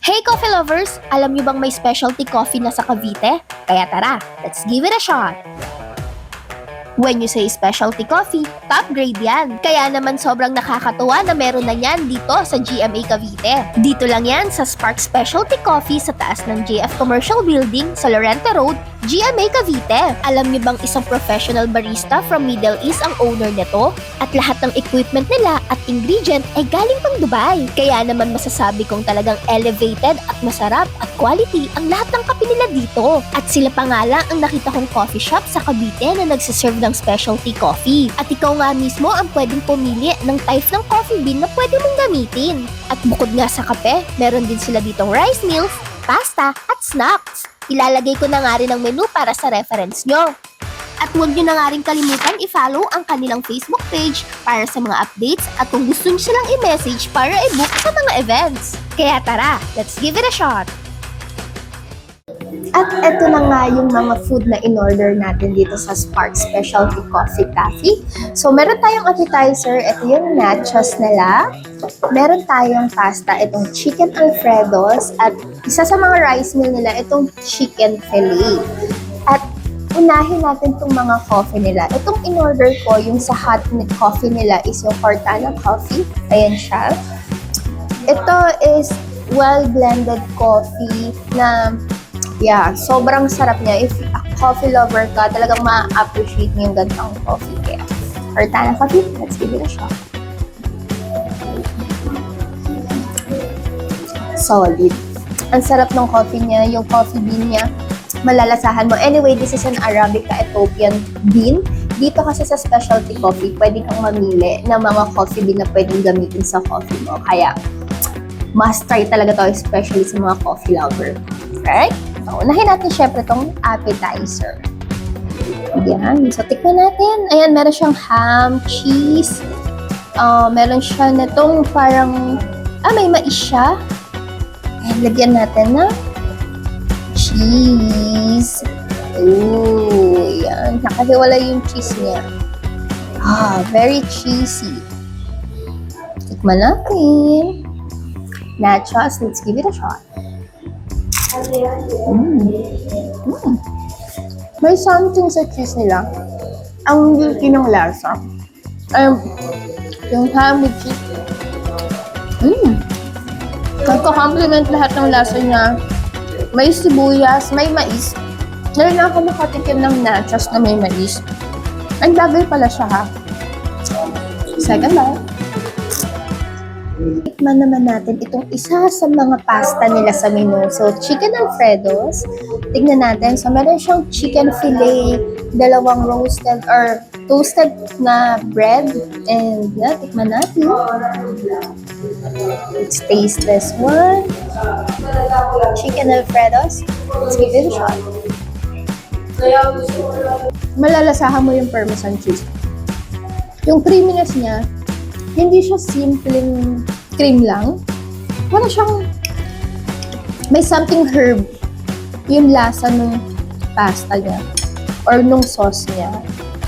Hey coffee lovers! Alam niyo bang may specialty coffee na sa Cavite? Kaya tara, let's give it a shot! When you say specialty coffee, top grade yan. Kaya naman sobrang nakakatuwa na meron na yan dito sa GMA Cavite. Dito lang yan sa Spark Specialty Coffee sa taas ng JF Commercial Building sa Lorente Road, GMA Cavite. Alam niyo bang isang professional barista from Middle East ang owner nito? At lahat ng equipment nila at ingredient ay galing pang Dubai. Kaya naman masasabi kong talagang elevated at masarap at quality ang lahat ng kape nila dito. At sila pa nga lang ang nakita kong coffee shop sa Cavite na nagsiserve ng specialty coffee. At ikaw nga mismo ang pwedeng pumili ng type ng coffee bean na pwede mong gamitin. At bukod nga sa kape, meron din sila ditong rice meals, pasta at snacks. Ilalagay ko na nga rin ang menu para sa reference nyo. At huwag nyo na nga rin kalimutan i-follow ang kanilang Facebook page para sa mga updates at kung gusto nyo silang i-message para i-book sa mga events. Kaya tara, let's give it a shot! At eto na nga yung mga food na in-order natin dito sa Spark Specialty Coffee Cafe. So, meron tayong appetizer. Ito yung nachos nila. Meron tayong pasta. Itong chicken alfredos. At isa sa mga rice meal nila, itong chicken fillet. At unahin natin itong mga coffee nila. Itong in-order ko, yung sa hot coffee nila is yung Cortana coffee. Ayan siya. Ito is well-blended coffee na sobrang sarap niya. If a coffee lover ka, talagang ma-appreciate mo yung ganitong coffee. Kaya, Cortana coffee, let's give it a shot. Solid. Ang sarap ng coffee niya, yung coffee bean niya, malalasahan mo. Anyway, this is an Arabica Ethiopian bean. Dito kasi sa specialty coffee, pwede kang mamili ng mga coffee bean na pwedeng gamitin sa coffee mo. Kaya, must try talaga to, especially sa mga coffee lover. Right? So, unahin natin syempre itong appetizer. Ayan. So, tikman natin. Ayan, meron siyang ham, cheese. Meron siya nitong parang, may mais siya. Ayan, lagyan natin na cheese. Ooh, ayan. Nakahiwalay yung cheese niya. Very cheesy. Tikman natin. Nachos, let's give it a shot. May something sa cheese nila. Ang milky ng lasa. Yung ham with cheese. Nagko-complement lahat ng lasa niya. May sibuyas, may mais. Ngayon na ako makatikim ng nachos na may mais. Ang bagay pala siya, ha? Second bite. Tikman naman natin itong isa sa mga pasta nila sa menu. So, chicken alfredos. Tignan natin. So, meron siyang chicken fillet, dalawang roasted or toasted na bread. And tikman natin. Let's taste this one. Chicken alfredos. Let's give it a shot. Malalasahan mo yung Parmesan cheese. Yung creaminess niya, hindi siya simpleng cream lang. Wala siyang, may something herb yung lasa ng pasta niya or nung sauce niya.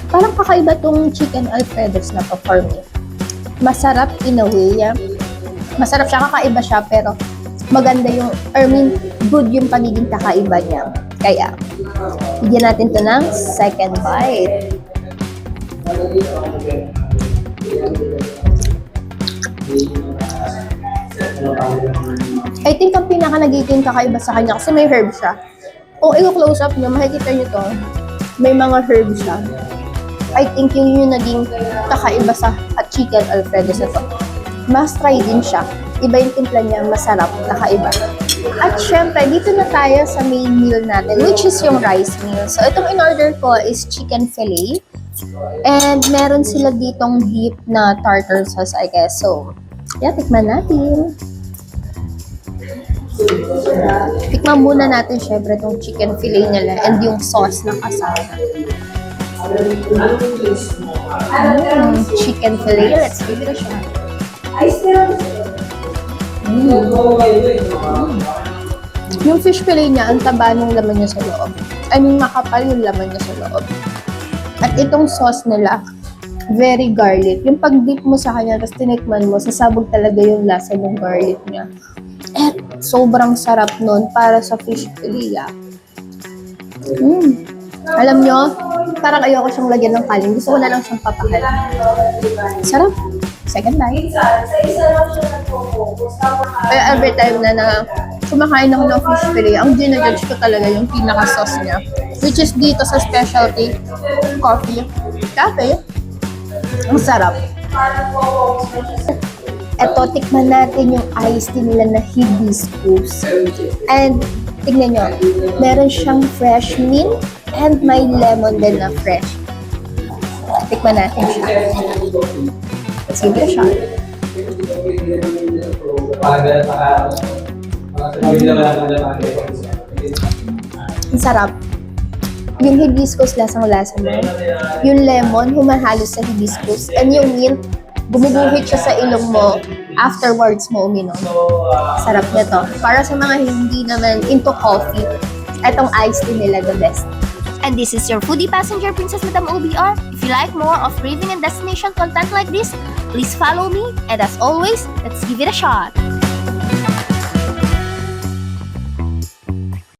Parang kakaiba tong chicken alfredos na to for me. Masarap in a way. Masarap siya, kakaiba siya, pero maganda yung, good yung pagiging kakaiba niya. Kaya, bigyan natin to ng second bite. I think ang pinaka nagiging kakaiba sa kanya kasi may herb siya. Kung i-close up nyo, makikita nyo to, may mga herb siya. I think yun yung naging kakaiba sa chicken alfredo na to. Must try din siya. Iba yung timpla niya, masarap, kakaiba. At syempre, dito na tayo sa main meal natin, which is yung rice meal. So, itong in-order ko is chicken fillet. And meron sila ditong deep na tartar sauce, I guess. So, tikman natin. Tikman muna natin syempre itong chicken fillet nila and yung sauce na kasama. Chicken fillet. Let's give it a shot. Yung fish fillet niya, ang taba ng laman niya sa loob. Makapal yung laman niya sa loob. At itong sauce nila, very garlic. Yung pag-dip mo sa kanya, tapos tinikman mo, sasabog talaga yung lasa ng garlic niya. At sobrang sarap nun para sa fish fillet. Alam nyo, parang ayoko siyang lagyan ng kanin. Gusto ko na lang siyang papakal. Sarap. Second bite. Kaya every time na kumakain ako ng fish fillet, ang ginajudge ko talaga yung pinaka-sauce niya. Which is dito sa specialty coffee cafe. Ang sarap. Eto, tikman natin yung iced tea nila na hibiscus. And tignan nyo, meron siyang fresh mint and may lemon din na fresh. Tikman natin siya. Let's give it a shot. Ang sarap. Yung hibiscus, lasang-lasa mo. Yung lemon, humahalos sa hibiscus. And yung mint, bumubuhit siya sa ilong mo afterwards mo uminom. Sarap nito. Para sa mga hindi naman into coffee, etong iced tea nila the best. And this is your foodie passenger, Princess Madam OBR. If you like more of craving and destination content like this, please follow me. And as always, let's give it a shot.